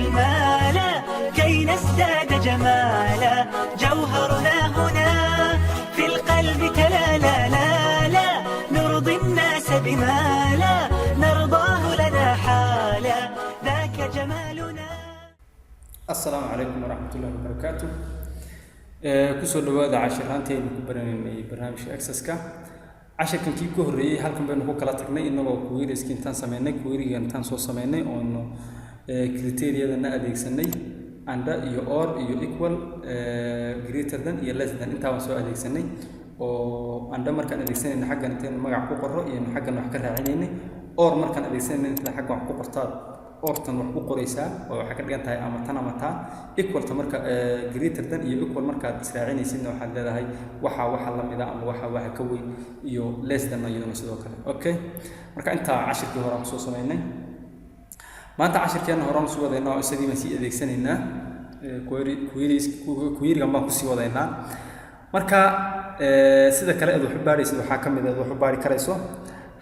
المال كي نزداد جمالا جوهرنا هنا في القلب تلالا لا لا نرضي الناس بما لا نرضاه لنا حالا ذاك جمالنا. السلام عليكم ورحمة الله وبركاته. كسر لواء عشرانتين برنامج أكسسكا عشان كان كي كهري هل كان بينه كلا تقني إنه كويرس كنتان سمينا كويري كنتان صو سمينا أو إنه كريتيريا لنا أديك سنة عنده يو or يو equal greater than يو less than أنت وسوا أديك سنة أو عنده مركان أديك سنة إن حاجة نتين مجا حقوق الرأي إن حاجة نحكرها عينيني or مركان أديك سنة إن حاجة حقوق الطار ortan wax ku qoraysaa oo waxa ka dhigan tahay ama tan equal ta marka greater than iyo equal marka israacinaysid waxa leedahay waxa la mid ah ama waxa ka weyn iyo less than ayaduna sidoo kale. Okay, marka inta cashirkii hore aan soo sameynay maanta cashirkeena hore aan soo wadaynaa sidii ma sii adeegsanaynaa query baan ku sii wadaynaa. marka sida kale aad wax u baaraysid waxa ka mid ah wax u baari karayso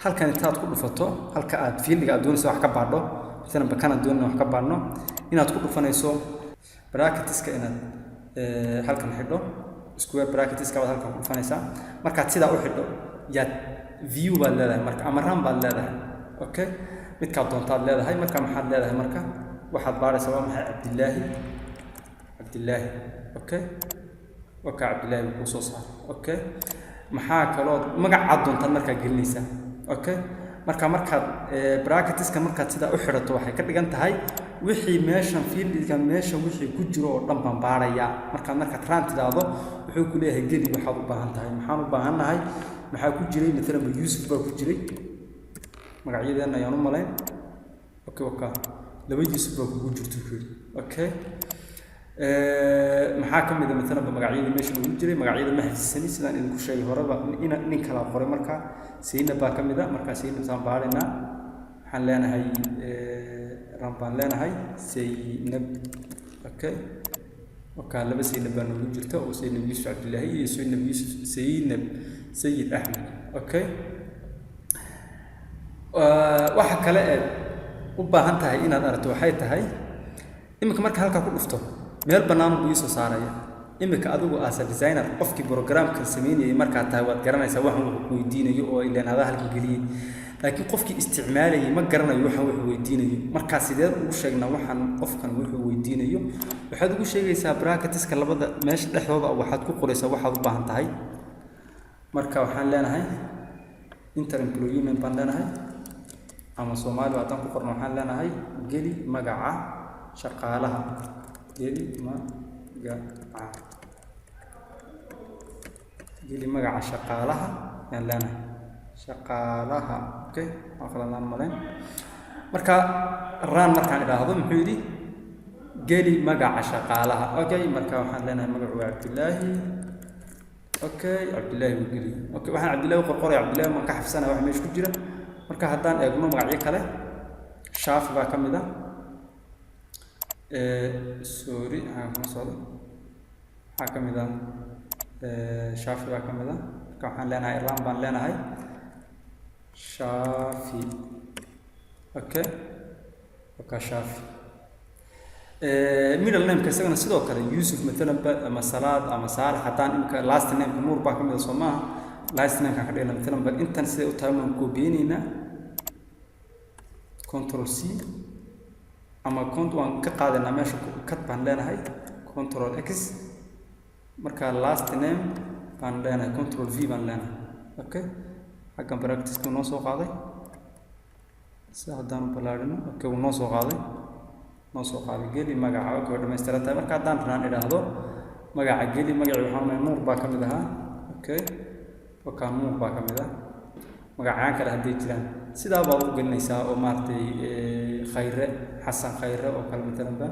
halkan intaad ku dhufato halka aad fiildiga aad doonayso wax ka baadho مثلا بكان دون wax ka baadno inaad ku dhufanayso bracketska inaad halkan xidho square bracketska waad halkan ku dhufanaysaa marka sida u xidho yaad view baad leedahay marka ama ram baad leedahay. Okay, mid ka doontaad leedahay marka maxaad leedahay marka waxaad baaraysaa waa maxay Cabdillaahi. Okay, waka Cabdillaahi ku soo saar. Okay, maxaa kaloo magaca doontaad marka gelinaysaa. Okay, marka bracketska markaad sida u xirato waxay ka dhigan tahay wixii meeshan fiildiga meesha wixii ku jiro oo dhan baan baaraya marka run tidaado wuxuu ku leeyahay geli waxaad u baahan tahay maxaan u baahanahay maxaa ku jiray midna Yusuf baa ku jiray magacyadana ayaan u malayn. Okay, waka laba Yusuf baa ku jirto. Okay, maxaa ka mid ah midna magacyada meesha ugu jiray magacyada ma xifdisani sidaan idinku sheegay horeba nin kala qoray marka sayna baa ka mid ah marka sayna saan baarina waxaan leenahay rampaan leenahay saynab. Okay, waka laba sayna baa ugu jirto oo saynab Yusuf Cabdillaahi iyo saynab Yusuf saynab Sayid Ahmed. Okay, waxa kale u baahan tahay inaad aragto waxay tahay imika marka halka ku dhufto meel banaan buu soo saaraya imika adigu as designer qofkii programka sameeyay marka tahay waad garanaysaa waxa uu weydiinayo oo ilaan hada halka galiyay laakiin qofkii isticmaalay ma garanayo waxa uu weydiinayo marka sidee ugu sheegnaa waxaan qofkan wuxuu weydiinayo waxaad ugu sheegaysaa bracketska labada meesha dhexdooda waxaad ku qoraysaa waxaad u baahan tahay marka waxaan leenahay inter employment baan leenahay ama Soomaali wadan ku qorno waxaan leenahay geli magaca shaqaalaha geli magaca shaqaalaha aan leenahay shaqaalaha. Okay, aqalan maleen marka run markaan idhaahdo muxuu yiri geli magaca shaqaalaha. Okay, marka waxaan leenahay magacu Cabdillaahi. Okay, Cabdillaahi wuu geli. Okay, waxaan Cabdillaahi qorqoray Cabdillaahi ma ka xafsana wax meesha ku jira marka haddaan eegno magacyo kale Shaafi baa ka mid ah sorry aan ku soo waxa ka mid ah Shaafi baa ka mid ah marka waxaan leenahay ram baan leenahay Shaafi. Okay, waka Shaafi middle name ka isagana sidoo kale Yusuf مثلا ama Salaad ama Saalax haddaan imka last name Nuur baa ka mid ah Soomaa last name ka dhigna مثلا intan sidoo u tahay ku beenina control C ama waan ka qaadanaa meesha kat baan leenahay control X marka last name baan leenahay control V baan leenahay. Okay, xaggan practice-ka noo soo qaaday saadaan balaadhino. Okay, noo soo qaaday geli magaca oo dhameystiran marka haddaan run idhaahdo magaca geli magaci waxaan Nuur baa ka mid ah. Okay, waka Nuur baa ka mid ah magacaan kale hadii jiraan sidaa baa u gelinaysaa oo maartay Khayre Xasan Khayre oo kala midnaba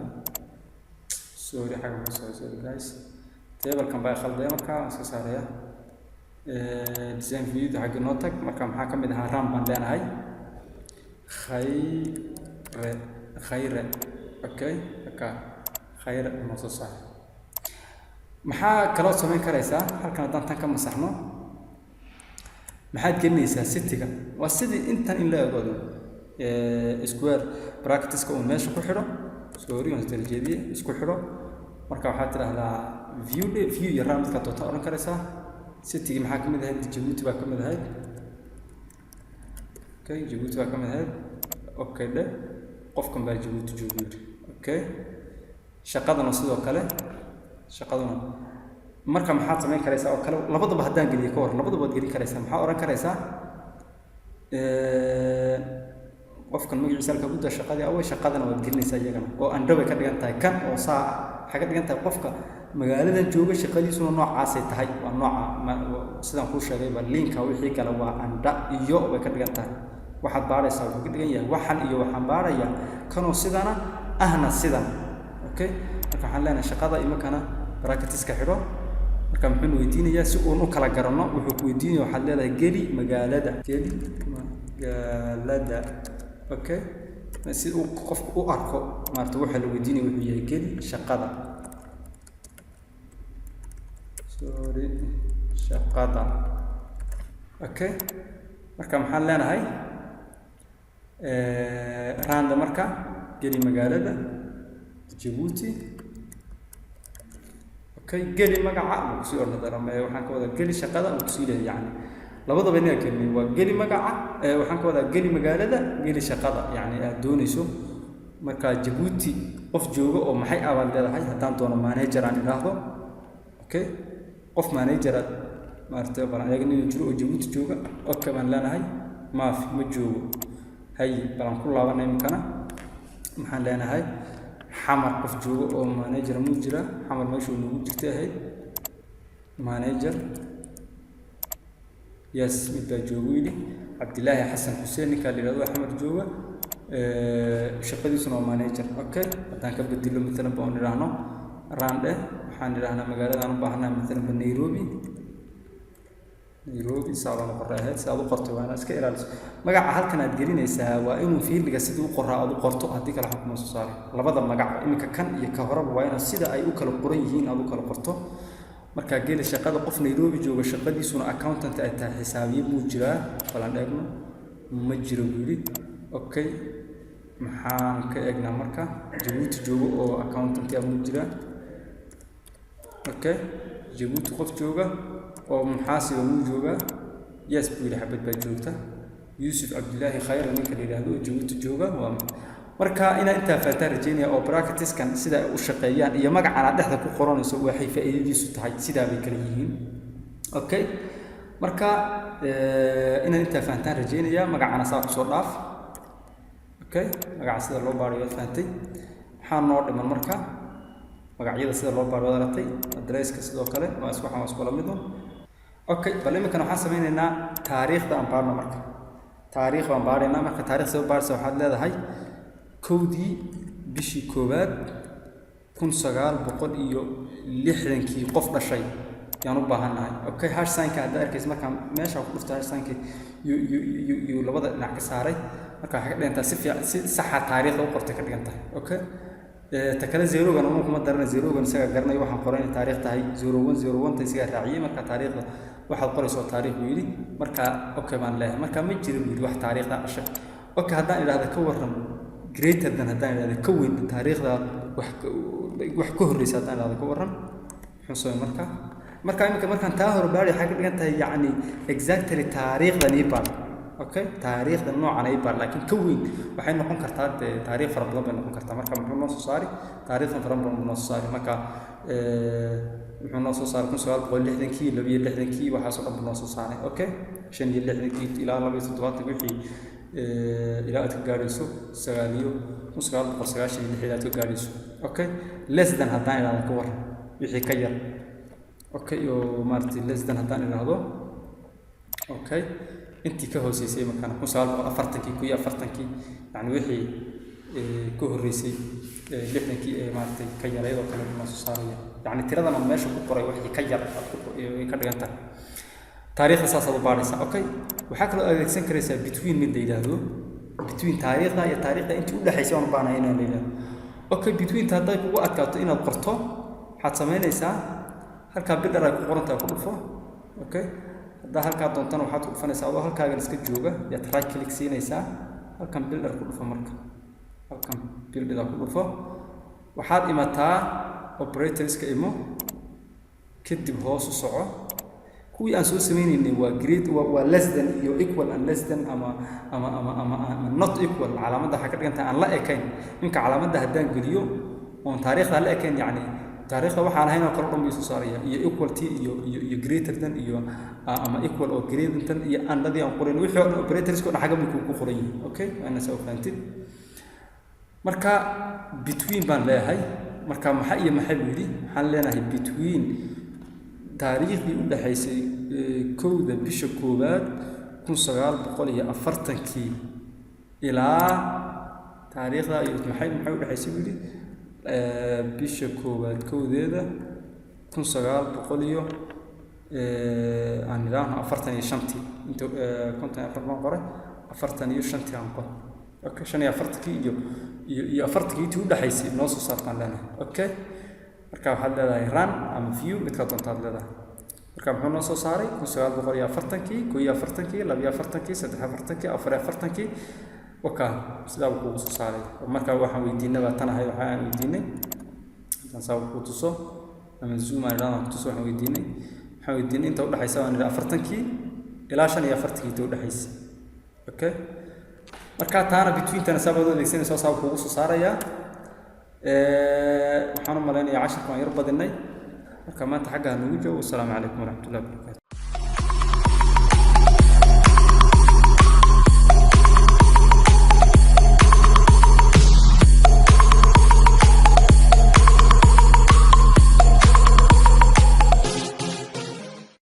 sorry xagga soo guys table kan baa khalday marka iska saaraya design view xagga noo tag marka maxaa ka mid ah ram baan leenahay Khayre. Okay, waka Khayre ma soo saar maxaa kala samayn karaysaa halkan haddaan tan ka masaxno maxaad gelinaysaa sitiga waa sidii intan in la eego square bracketska oo meesha ku xidho sorry waan tarjeediye isku xidho marka waxaad tiraahdaa view iyo rand ka toota oran karaysaa city maxaa ka mid ahayd Djibouti baa ka mid ahayd okay Djibouti baa ka mid ahayd okay de qofkan baa Djibouti joogo okay shaqadana sidoo kale shaqadana marka maxaad sameyn karaysaa oo kale labadaba haddaan geliyo ka war labadaba waad geli karaysaa maxaa oran karaysaa qofkan magaciisa halka guda shaqadii away shaqadana waad gelinaysaa iyagana oo andhaw ka dhigan tahay kan oo saa xaga dhigan tahay qofka magaaladan jooga shaqadiisuna noocaas ay tahay waa nooca sidaan ku sheegay ba linka wixii kale waa andha iyo way ka dhigan tahay waxaad baaraysaa wuxuu ka dhigan yahay waxan iyo waxaan baaraya kanoo sidana ahna sidan okay marka waxaan leenahay shaqada imakana brackets ka xidho marka muxuu weydiinayaa si uu u kala garanno wuxuu ku weydiinayaa waxaad leedahay geli magaalada okay si uu qofku u arko maarta waxa la weydiinayo wuxuu yahay geli shaqada sorry shaqada okay marka maxaan leenahay randa marka geli magaalada Djibouti okay geli magaca uu soo ornadaro waxaan ka wada geli shaqada uu soo leeyahay yani labadaba inay keenin waa geli magaca waxaan ka wada geli magaalada geli shaqada yani aad doonayso marka Djibouti qof jooga oo maxay abaal leedahay hadaan doono manager aan iraahdo okay qof manager maartay balan ayaga inuu jiro oo Djibouti jooga okay baan leenahay ma joogo hay balan ku laabanay imkana maxaan leenahay xamar qof jooga oo manager mu jira xamar meeshuu nagu jirtay ahayd manager yes mid baa joogo yidhi Cabdilaahi Xasan Xuseen ninka la yiraahdo xamar jooga shaqadiisuna waa manager okay hadaan ka bedelo midna baan iraahno rande waxaan iraahna magaalada aan u baahnaa midna Nairobi saadana qoraaheed saad u qorto waana iska ilaaliso magaca halkan aad gelinaysaa waa inuu fiildiga sidii u qoraa aad u qorto hadii kala xukumo soo saar labada magac imika kan iyo ka horeba waa in sida ay u kala qoran yihiin aad u kala qorto marka geli shaqada qof Nairobi jooga shaqadiisuna accountant ay tahay xisaabiye buu jiraa balan eegno ma jiro wili okay maxaan ka eegnaa marka Djibouti joogo oo accountant ay mu jiraa okay Djibouti qof jooga oo muxaasib uu jooga yes buu xabad baa joogta Yusuf Abdullahi Khayr ninka la yiraahdo Djibouti jooga waa marka ina inta faataa rajeynaya oo brackets kan sida u shaqeeyaan iyo magacana dhexda ku qoranayso waxay faa'iidadiisu tahay sida bay kala yihiin okay marka ina inta faataa rajeynaya magacana saa ku soo dhaaf okay magaca sida loo baariyo faantay waxaan noo dhiman marka magacyada sida loo baariyo aratay addresska sidoo kale waa isku xamaas kala midno okay bal imika waxaan sameynaynaa taariikhda aan baarno marka taariikh aan baarayna marka taariikh soo baarsa waxaad leedahay kowdii bishii koobaad 1960 qof dhashay yaan u baahanahay okay hash sign-ka hadda arkaysa marka meesha ku dhufto hash sign-ka iyo labada dhinac ka saaray marka waxa ka dhigantaa si fiican si sax ah taariikhda u qortay ka dhigantaa okay ta kale zerogan uma kuma darana zerogan isaga garanay waxaan qorayn taariikh tahay 0101 ta isaga raaciyay marka taariikhda waxaad qorayso taariikh buu yiri marka okay baan leeyahay marka ma jiro wax taariikhda dhashay okay haddaan iraahdo ka waran greater than haddaan iraahdo ka weyn taariikhda wax ka horreysa haddaan iraahdo ka waran xuso marka imika markaan taa hor baari xaq dhigan tahay yani exactly taariikhda nibar okay taariikhda noocan ay baar laakiin ka weyn waxay noqon kartaa taariikh fara badan bay noqon kartaa marka muxuu noo soo saari taariikhda fara badan noo soo saari marka muxuu noo soo saari 1960kii 62kii waxa soo dhan noo soo saaray okay 65kii ilaa 27 wixii ilaa aad ka gaarayso 1996 aad ka gaarayso okay less than haddaan iraahdo ka waran wixii ka yar okay oo maartay less than haddaan iraahdo okay intii ka hooseysay markaan 1940kii yani wixii ka horreysay 60kii maartay ka yareeyo kale ma soo saaraya yani tiradana meesha ku qoray wixii ka yar ka dhiganta taariikhda saasad u baaraysaa okay waxa kale adeegsan karaysaa between mid leeyahay between taariikhda iyo taariikhda intii u dhaxaysay oo baanay inaan leeyahay okay between hadday kugu adkaato inaad qorto waxaad sameynaysaa halka bidar ay ku qoran tahay ku dhufo okay hadda halka doontana waxaad ku dhufanaysaa oo halkaaga iska jooga yaad right click siinaysaa halkan bidar ku dhufo marka halkan bidar ku dhufo waxaad imataa operatorska imo kadib hoos u soco kuwii aan soo sameynaynay waa great waa less than iyo equal and less than ama not equal calaamadda waxa ka dhiganta aan la ekayn ninka calaamadda haddaan geliyo oon taariikhda la ekayn yani taariikhda waxaan ahayn oo kala dhan soo saaraya iyo equality iyo greater than iyo ama equal or greater than iyo andadii aan qorin wixii oo operatorska dhaxaga mid ku qoran yihiin okay ana soo faantid marka between baan leeyahay marka maxay iyo maxay wili waxaan leenahay between taariikhdii u dhaxaysay kowda bisha koowaad 1940 ilaa taariikhda iyo maxay u dhaxaysay wili bisha koowaad kowdeeda 1900 aan ilaa 45 inta konton afar qore 45 aan qor okay 45 iyo 40 intii u dhaxaysay noo soo saartaan lana okay marka waxaad leedahay run ama view mid ka doontaad leedahay marka muxuu noo soo saaray 1940 42 43 waka sida uu ku soo saaray marka waxaan weydiinay tanahay waxaan weydiinay intaan sabab ku tuso ama zoom aan raadno tuso waxaan weydiinay inta u dhaxaysa aan 40 ilaa 45 inta u dhaxaysa okay marka taana between tan sabab adeegsanaysa sabab ku soo saaraya waxaan u maleynayaa 10 kan yar badinay marka maanta xagga nagu joogo. Assalaamu calaykum waraxmatullaahi wabarakaatuh.